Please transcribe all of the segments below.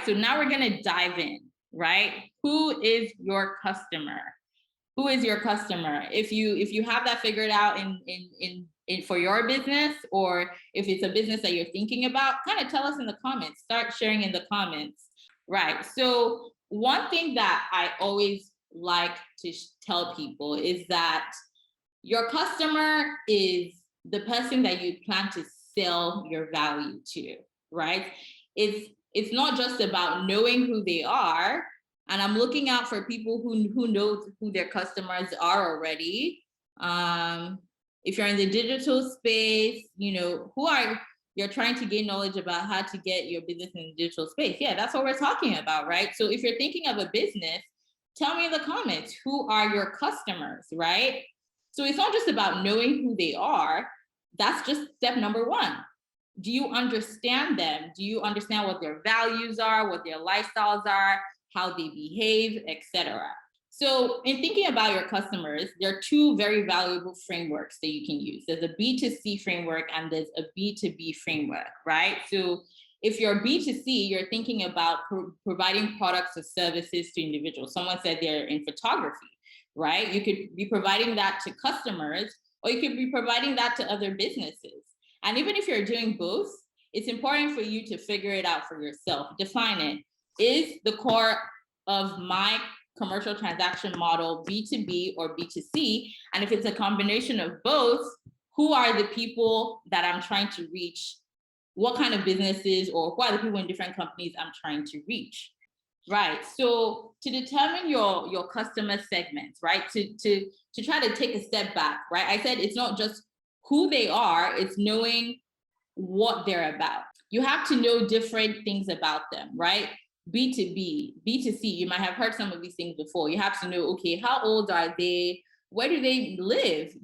So now we're gonna dive in, right? Who is your customer? Who is your customer? If you have that figured out in for your business, or if it's a business that you're thinking about, kind of tell us in the comments. Start sharing in the comments. Right. So one thing that I always like to tell people is that your customer is the person that you plan to sell your value to, right? It's not just about knowing who they are, and I'm looking out for people who know who their customers are already. If you're in the digital space, you're trying to gain knowledge about how to get your business in the digital space. Yeah, that's what we're talking about, right? So if you're thinking of a business, tell me in the comments, who are your customers, right? So it's not just about knowing who they are. That's just step number one. Do you understand them? Do you understand what their values are, what their lifestyles are, how they behave, etc.? So in thinking about your customers, there are two very valuable frameworks that you can use. There's a B2C framework and there's a B2B framework, right? So if you're B2C, you're thinking about providing products or services to individuals. Someone said they're in photography, right? You could be providing that to customers, or you could be providing that to other businesses. And even if you're doing both, it's important for you to figure it out for yourself. Define it. Is the core of my commercial transaction model B2B or B2C? And if it's a combination of both, who are the people that I'm trying to reach? What kind of businesses, or who are the people in different companies I'm trying to reach? Right. So to determine your customer segments, right? To try to take a step back, right? I said it's not just who they are, it's knowing what they're about. You have to know different things about them, right? B2B, B2C, you might have heard some of these things before. You have to know, okay, how old are they? Where do they live?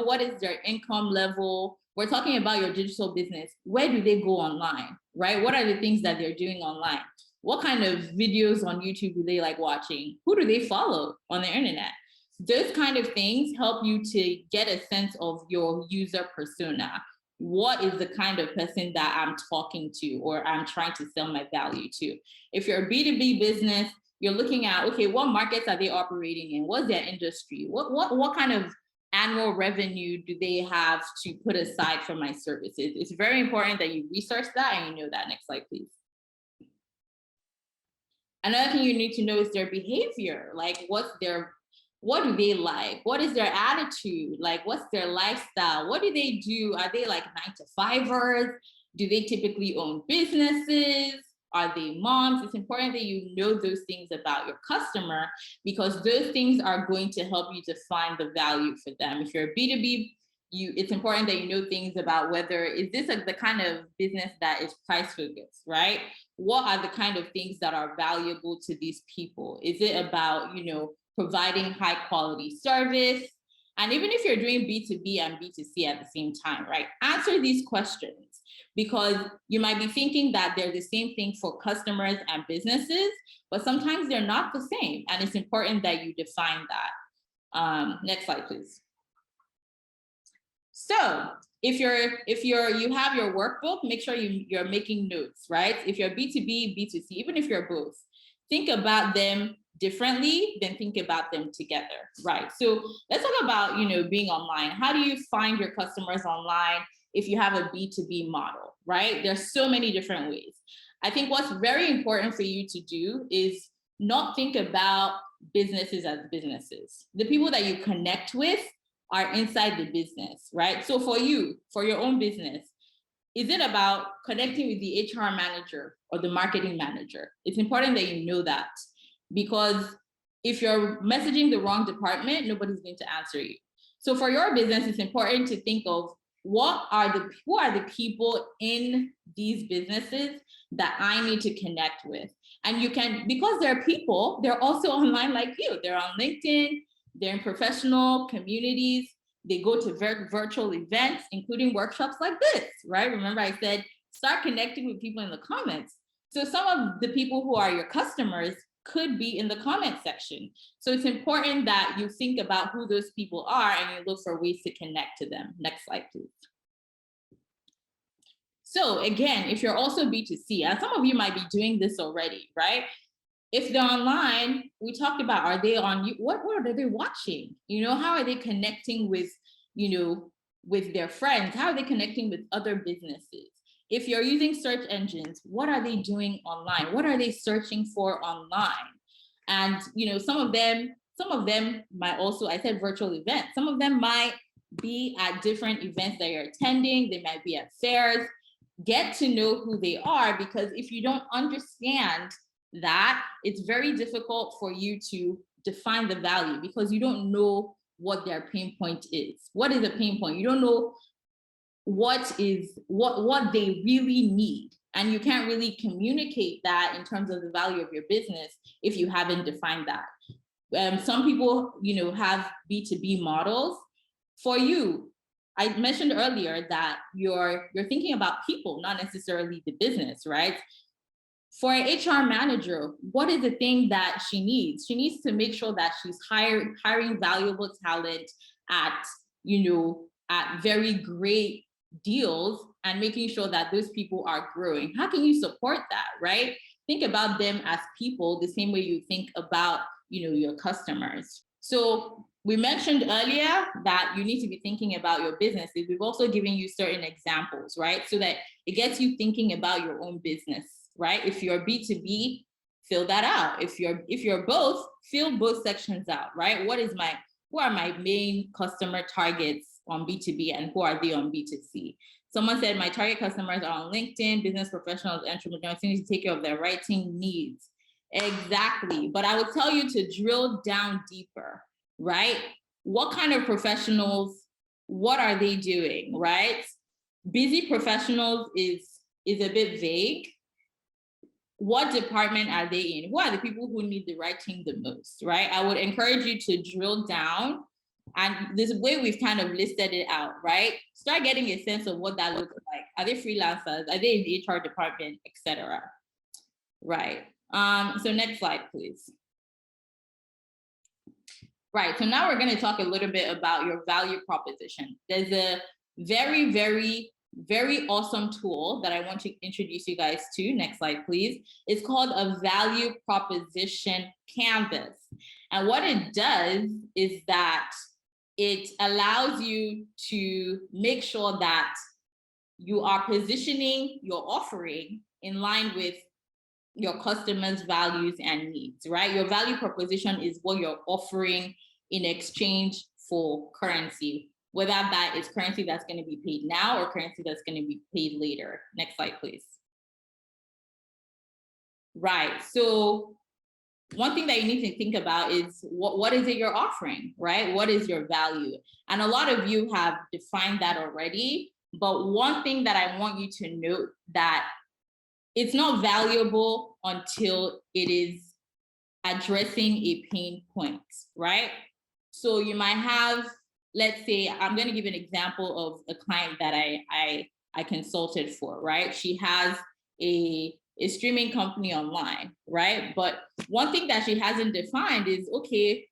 What is their income level? We're talking about your digital business. Where do they go online, right? What are the things that they're doing online? What kind of videos on YouTube do they like watching? Who do they follow on the internet? Those kind of things help you to get a sense of your user persona. What is the kind of person that I'm talking to or I'm trying to sell my value to? If you're a B2B business, you're looking at, okay, what markets are they operating in? What's their industry? What kind of annual revenue do they have to put aside for my services? It's very important that you research that and you know that. Next slide, please. Another thing you need to know is their behavior. Like, what do they like? What is their attitude? Like, what's their lifestyle? What do they do? Are they like 9-to-5ers? Do they typically own businesses? Are they moms? It's important that you know those things about your customer, because those things are going to help you to find the value for them. If you're a B2B, it's important that you know things about whether, is this the kind of business that is price focused, right? What are the kind of things that are valuable to these people? Is it about, providing high quality service? And even if you're doing B2B and B2C at the same time, right? Answer these questions, because you might be thinking that they're the same thing for customers and businesses, but sometimes they're not the same. And it's important that you define that. Next slide, please. So if you have your workbook, make sure you're making notes, right? If you're B2B, B2C, even if you're both, think about them differently, then think about them together, right? So let's talk about, being online. How do you find your customers online if you have a B2B model, right? There's so many different ways. I think what's very important for you to do is not think about businesses as businesses. The people that you connect with are inside the business, right? So for your own business, is it about connecting with the HR manager or the marketing manager? It's important that you know that, because if you're messaging the wrong department, nobody's going to answer you. So for your business, it's important to think of who are the people in these businesses that I need to connect with. And you can, because they're people, they're also online like you. They're on LinkedIn, they're in professional communities, they go to virtual events, including workshops like this, right? Remember I said, start connecting with people in the comments. So some of the people who are your customers could be in the comment section. So it's important that you think about who those people are and you look for ways to connect to them. Next slide, please. So again, if you're also B2C, and some of you might be doing this already, right? If they're online, we talked about, are they on you? What are they watching? How are they connecting with, with their friends? How are they connecting with other businesses? If you're using search engines, what are they doing online? What are they searching for online? And some of them might also, I said virtual events. Some of them might be at different events that you're attending. They might be at fairs. Get to know who they are, because if you don't understand that, it's very difficult for you to define the value, because you don't know what their pain point is. What is a pain point? You don't know what they really need, and you can't really communicate that in terms of the value of your business if you haven't defined that. Some people have B2B models. For you, I mentioned earlier that you're thinking about people, not necessarily the business, right? For an HR manager, what is the thing that she needs? She needs to make sure that she's hiring valuable talent at, at very great deals, and making sure that those people are growing. How can you support that, right? Think about them as people the same way you think about, your customers. So we mentioned earlier that you need to be thinking about your businesses. We've also given you certain examples, right? So that it gets you thinking about your own business, right? If you're B2B, fill that out. If you're both, fill both sections out, right? Who are my main customer targets on B2B, and who are they on B2C? Someone said my target customers are on LinkedIn, business professionals, entrepreneurs who need to take care of their writing needs. Exactly. But I would tell you to drill down deeper, right? What kind of professionals, what are they doing, right? Busy professionals is a bit vague. What department are they in? Who are the people who need the writing the most, right? I would encourage you to drill down, and this way we've kind of listed it out, right? Start getting a sense of what that looks like. Are they freelancers? Are they in the HR department, etc.? Right. So next slide, please. Right, so now we're going to talk a little bit about your value proposition. There's a very, very, very awesome tool that I want to introduce you guys to. Next slide, please. It's called a value proposition canvas. And what it does is that it allows you to make sure that you are positioning your offering in line with your customers' values and needs, right? Your value proposition is what you're offering in exchange for currency, whether that is currency that's going to be paid now or currency that's going to be paid later. Next slide, please. Right, so one thing that you need to think about is what is it you're offering, right? What is your value? And a lot of you have defined that already, but one thing that I want you to note, that it's not valuable until it is addressing a pain point, right? So you might have, let's say, I'm going to give an example of a client that I consulted for, right? She has a streaming company online, right? But one thing that she hasn't defined is, okay,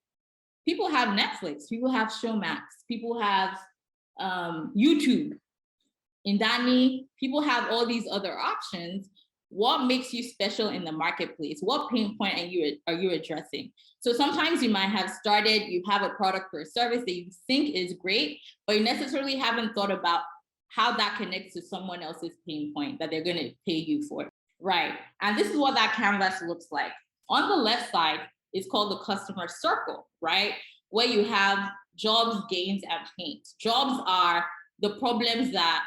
people have Netflix, people have Showmax, people have YouTube, Indani, people have all these other options. What makes you special in the marketplace? What pain point are you addressing? So sometimes you might have started, you have a product or a service that you think is great, but you necessarily haven't thought about how that connects to someone else's pain point that they're going to pay you for. Right. And this is what that canvas looks like. On the left side is called the customer circle, right? Where you have jobs, gains, and pains. Jobs are the problems that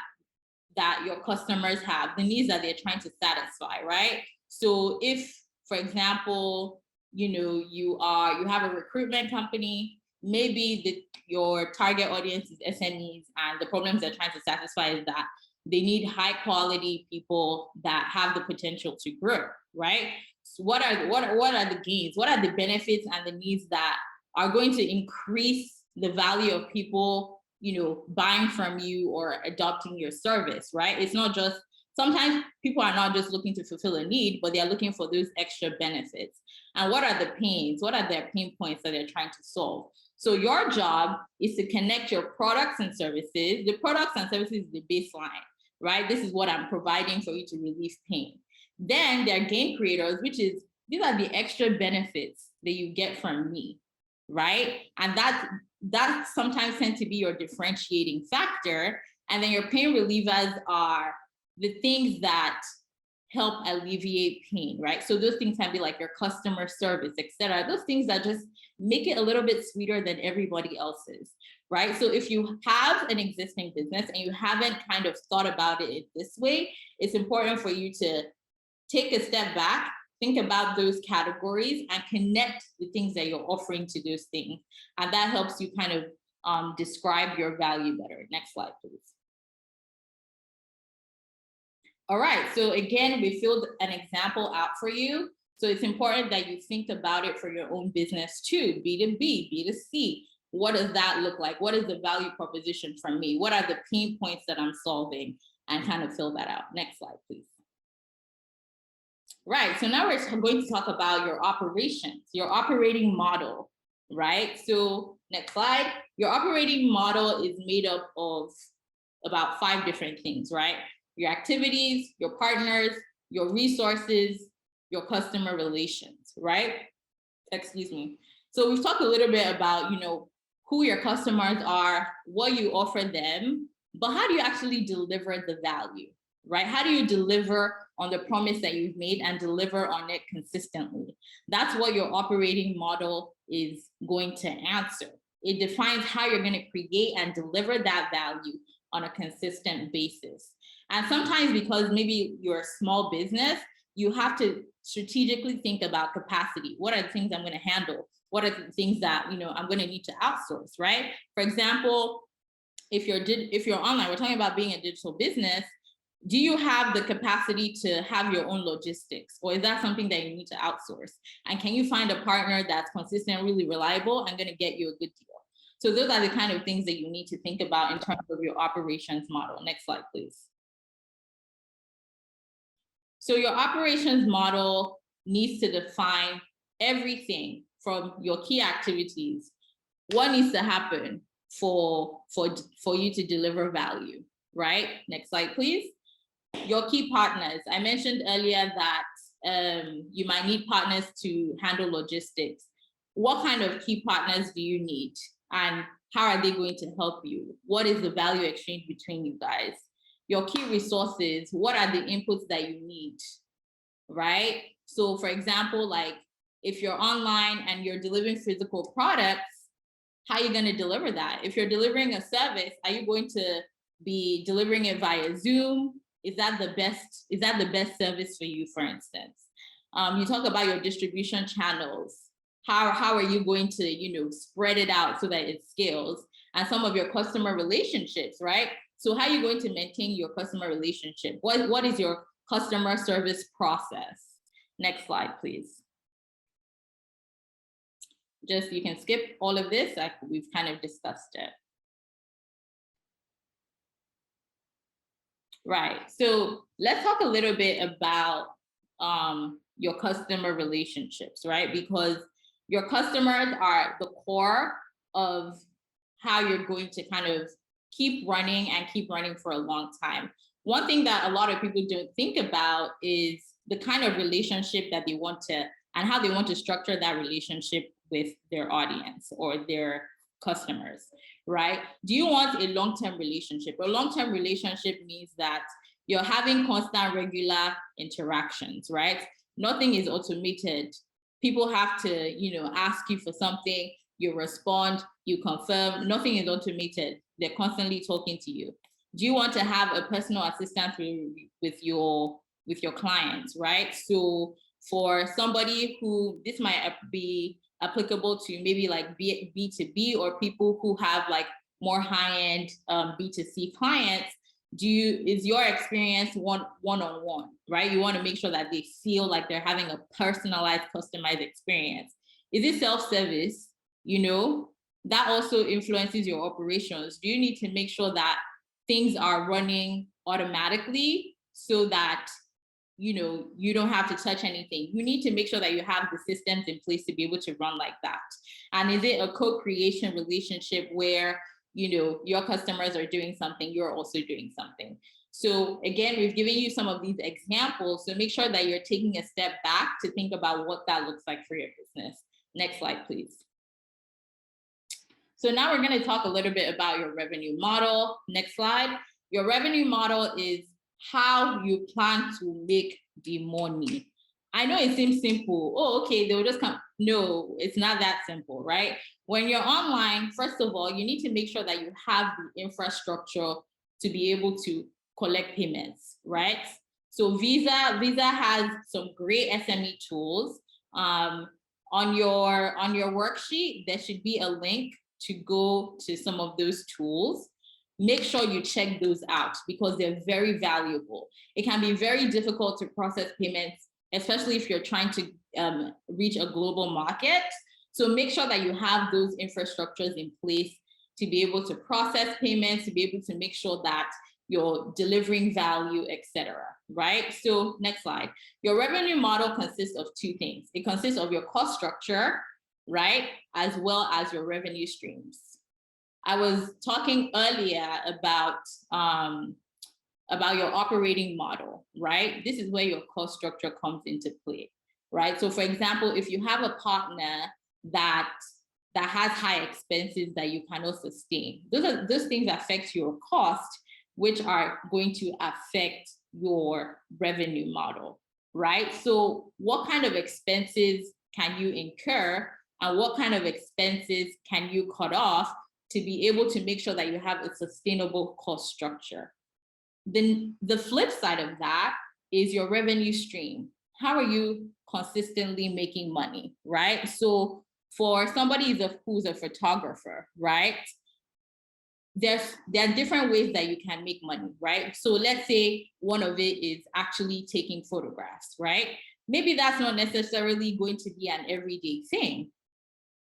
your customers have, the needs that they're trying to satisfy, right? So if, for example, you have a recruitment company, maybe your target audience is SMEs, and the problems they're trying to satisfy is that they need high quality people that have the potential to grow, right? So what are the gains? What are the benefits and the needs that are going to increase the value of people buying from you or adopting your service, right? It's not just, sometimes people are not just looking to fulfill a need, but they are looking for those extra benefits. And what are the pains? What are their pain points that they're trying to solve? So your job is to connect your products and services. The products and services is the baseline. right? This is what I'm providing for you to relieve pain. Then there are gain creators, which is, these are the extra benefits that you get from me, right? And that sometimes tend to be your differentiating factor. And then your pain relievers are the things that help alleviate pain, right? So those things can be like your customer service, etc. Those things that just make it a little bit sweeter than everybody else's, right? So if you have an existing business and you haven't kind of thought about it this way, it's important for you to take a step back, think about those categories and connect the things that you're offering to those things. And that helps you kind of describe your value better. Next slide, please. All right, so again, we filled an example out for you. So it's important that you think about it for your own business too, B2B, B2C. What does that look like? What is the value proposition for me? What are the pain points that I'm solving? And kind of fill that out. Next slide, please. Right, so now we're going to talk about your operations, your operating model, right? So next slide, your operating model is made up of about 5 different things, right? Your activities, your partners, your resources, your customer relations, right? Excuse me. So we've talked a little bit about, who your customers are, what you offer them, but how do you actually deliver the value, right? How do you deliver on the promise that you've made and deliver on it consistently? That's what your operating model is going to answer. It defines how you're going to create and deliver that value on a consistent basis. And sometimes because maybe you're a small business, you have to strategically think about capacity. What are the things I'm going to handle? What are the things that I'm going to need to outsource, right? For example, if you're online, we're talking about being a digital business. Do you have the capacity to have your own logistics, or is that something that you need to outsource? And can you find a partner that's consistent, really reliable, and going to get you a good deal? So those are the kind of things that you need to think about in terms of your operations model. Next slide, please. So your operations model needs to define everything from your key activities. What needs to happen for you to deliver value, right? Next slide, please. Your key partners. I mentioned earlier that you might need partners to handle logistics. What kind of key partners do you need? And how are they going to help you? What is the value exchange between you guys? Your key resources, what are the inputs that you need, right? So for example, like if you're online and you're delivering physical products, how are you going to deliver that? If you're delivering a service, are you going to be delivering it via Zoom? Is that the best service for you, for instance? You talk about your distribution channels. How are you going to, spread it out so that it scales? And some of your customer relationships, right? So how are you going to maintain your customer relationship? What is your customer service process? Next slide, please. Just, you can skip all of this. We've kind of discussed it. Right, so let's talk a little bit about your customer relationships, right? Because your customers are the core of how you're going to kind of keep running for a long time. One thing that a lot of people don't think about is the kind of relationship that they want to, and how they want to structure that relationship with their audience or their customers, right? Do you want a long-term relationship? A long-term relationship means that you're having constant, regular interactions, right? Nothing is automated. People have to, ask you for something, you respond, you confirm. Nothing is automated. They're constantly talking to you. Do you want to have a personal assistant with your clients, right? So for somebody who, this might be applicable to maybe like B2B or people who have like more high-end B2C clients, is your experience one-on-one, right? You want to make sure that they feel like they're having a personalized, customized experience. Is it self-service? That also influences your operations. Do you need to make sure that things are running automatically so that you don't have to touch anything? You need to make sure that you have the systems in place to be able to run like that. And is it a co-creation relationship where your customers are doing something, you're also doing something? So again, we've given you some of these examples, so make sure that you're taking a step back to think about what that looks like for your business. Next slide, please. So now we're going to talk a little bit about your revenue model. Next slide. Your revenue model is how you plan to make the money. I know it seems simple. Oh, okay, they'll just come. No, it's not that simple, right? When you're online, first of all, you need to make sure that you have the infrastructure to be able to collect payments, right? So Visa has some great SME tools. On your worksheet, there should be a link to go to some of those tools. Make sure you check those out because they're very valuable. It can be very difficult to process payments, especially if you're trying to reach a global market. So make sure that you have those infrastructures in place to be able to process payments, to be able to make sure that you're delivering value, etc. Right? So next slide. Your revenue model consists of two things. It consists of your cost structure, right? As well as your revenue streams. I was talking earlier about your operating model, right? This is where your cost structure comes into play, right? So for example, if you have a partner that has high expenses that you cannot sustain, those things affect your cost, which are going to affect your revenue model, right? So what kind of expenses can you incur and what kind of expenses can you cut off to be able to make sure that you have a sustainable cost structure? Then the flip side of that is your revenue stream. How are you consistently making money, right? So for somebody who's a photographer, right? There are different ways that you can make money, right? So let's say one of it is actually taking photographs, right? Maybe that's not necessarily going to be an everyday thing.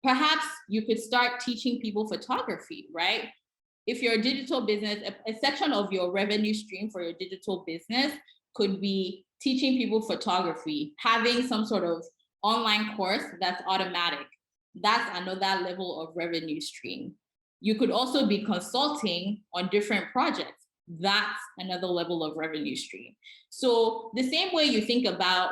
Perhaps you could start teaching people photography, right? If you're a digital business, a section of your revenue stream for your digital business could be teaching people photography, having some sort of online course that's automatic. That's another level of revenue stream. You could also be consulting on different projects. That's another level of revenue stream. So the same way you think about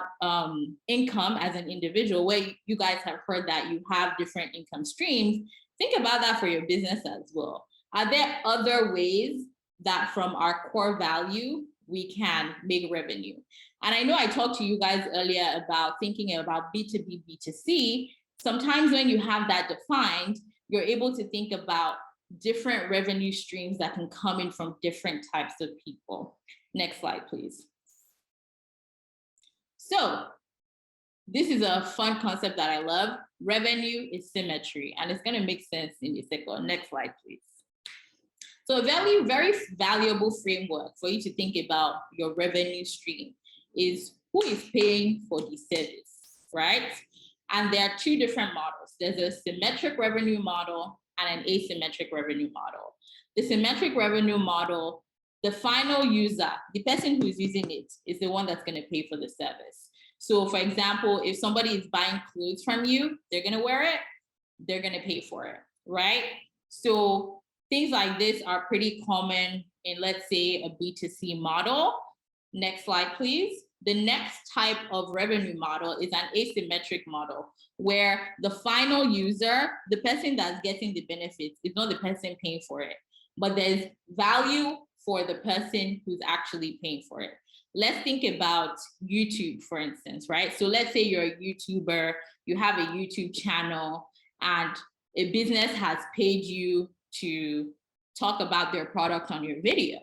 income as an individual, where you guys have heard that you have different income streams, think about that for your business as well. Are there other ways that from our core value, we can make revenue? And I know I talked to you guys earlier about thinking about B2B, B2C. Sometimes when you have that defined, you're able to think about different revenue streams that can come in from different types of people. Next slide, please. So this is a fun concept that I love. Revenue is symmetry, and it's going to make sense in a second. Next slide, please. So a very, very valuable framework for you to think about your revenue stream is who is paying for the service, right? And there are two different models. There's a symmetric revenue model and an asymmetric revenue model. The symmetric revenue model, the final user, the person who's using it, is the one that's going to pay for the service. So for example, if somebody is buying clothes from you, they're going to wear it, they're going to pay for it, right? So things like this are pretty common in, let's say, a B2C model. Next slide, please. The next type of revenue model is an asymmetric model, where the final user, the person that's getting the benefits, is not the person paying for it, but there's value for the person who's actually paying for it. Let's think about YouTube, for instance, right? So let's say you're a YouTuber, you have a YouTube channel, and a business has paid you to talk about their product on your video.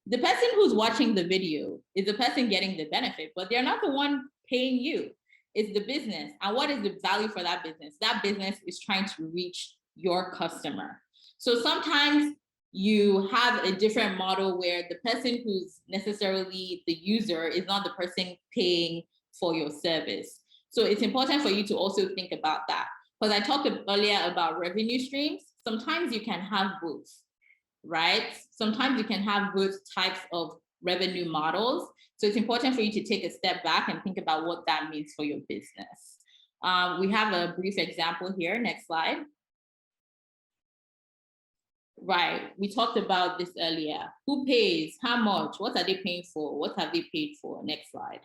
The person who's watching the video is the person getting the benefit, but they're not the one paying you. It's the business. And what is the value for that business? That business is trying to reach your customer. So sometimes you have a different model where the person who's necessarily the user is not the person paying for your service. So it's important for you to also think about that. Because I talked earlier about revenue streams. Sometimes you can have both, right? Sometimes you can have both types of revenue models. So it's important for you to take a step back and think about what that means for your business. We have a brief example here. Next slide. Right. We talked about this earlier. Who pays? How much? What are they paying for? What have they paid for? Next slide.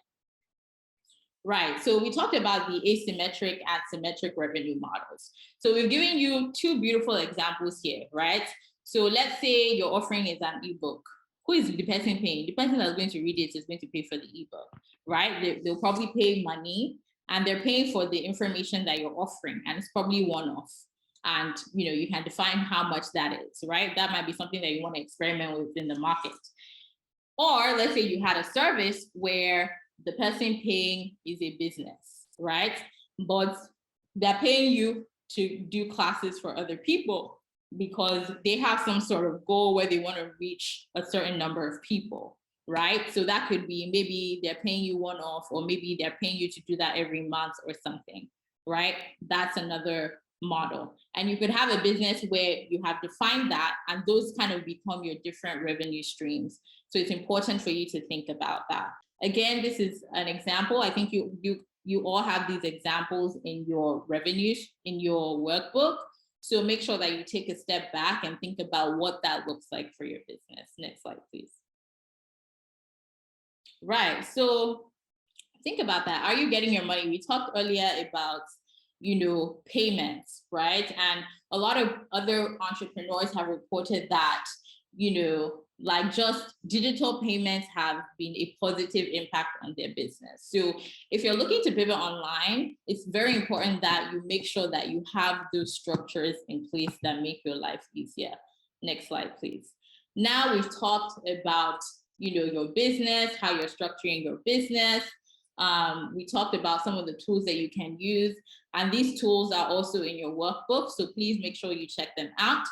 Right. So we talked about the asymmetric and symmetric revenue models. So we've given you two beautiful examples here, right? So let's say your offering is an ebook. Who is the person paying? The person that's going to read it is going to pay for the ebook, right? They'll probably pay money, and they're paying for the information that you're offering, and it's probably one-off. And you can define how much that is, right? That might be something that you want to experiment with in the market. Or let's say you had a service where the person paying is a business, right? But they're paying you to do classes for other people because they have some sort of goal where they want to reach a certain number of people, right? So that could be maybe they're paying you one off, or maybe they're paying you to do that every month or something, right? That's another model. And you could have a business where you have defined that, and those kind of become your different revenue streams. So it's important for you to think about that. Again, this is an example. I think you all have these examples in your revenues in your workbook. So make sure that you take a step back and think about what that looks like for your business. Next slide, please. Right. So think about that. Are you getting your money? We talked earlier about payments, right? And a lot of other entrepreneurs have reported that like just digital payments have been a positive impact on their business. So if you're looking to pivot online, it's very important that you make sure that you have those structures in place that make your life easier. Next slide, please. Now we've talked about your business, how you're structuring your business. We talked about some of the tools that you can use, and these tools are also in your workbook, so please make sure you check them out.